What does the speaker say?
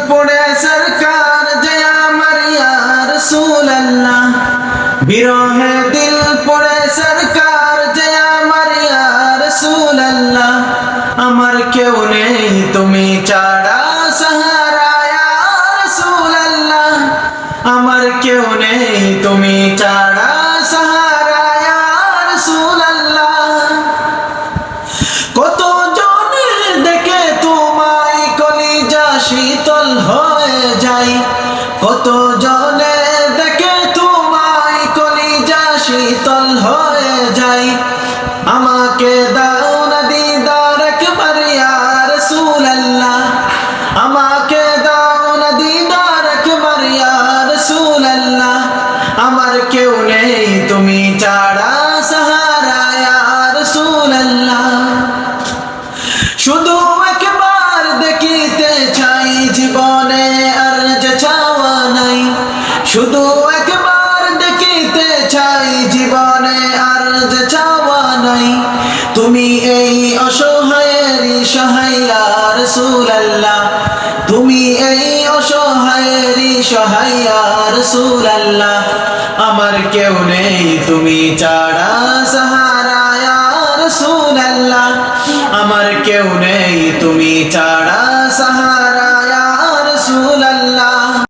পড়ে সরকার জয় আমার ইয়া রাসূলুল্লাহ, বিরহে দিল পড়ে সরকার জয় আমার ইয়া রাসূলুল্লাহ। আমার কেউ নেই তুমি ছাড়া সাহারা ইয়া রাসূলুল্লাহ, আমার কেউ নেই তুমি ছাড়া সাহারা ইয়া রাসূলুল্লাহ। কত জনে দেখে তোমায় কলিজা শীতল হয়ে যায়, কত জনে দেখে তোমায় কলিজা শীতল হয়ে যায়। আমাকে দাও না দিদার একবার ইয়া রাসূলুল্লাহ, আমাকে দাও না দিদার একবার ইয়া রাসূলুল্লাহ। আমার কেউ নেই তুমি ছাড়া সাহারা ইয়া রাসূলুল্লাহ। শুধু একবার দেখিতে চাই জীবনে আর যে চাওয়া নাই, শুধু একবার দেখিতে চাই জীবনে আর যে চাওয়া নাই। তুমি এই অসহায়েরই সহায় ইয়া রাসূলুল্লাহ, তুমি এই অসহায়েরই সহায় ইয়া রাসূলুল্লাহ। আমার কেউ নেই তুমি ছাড়া সাহারা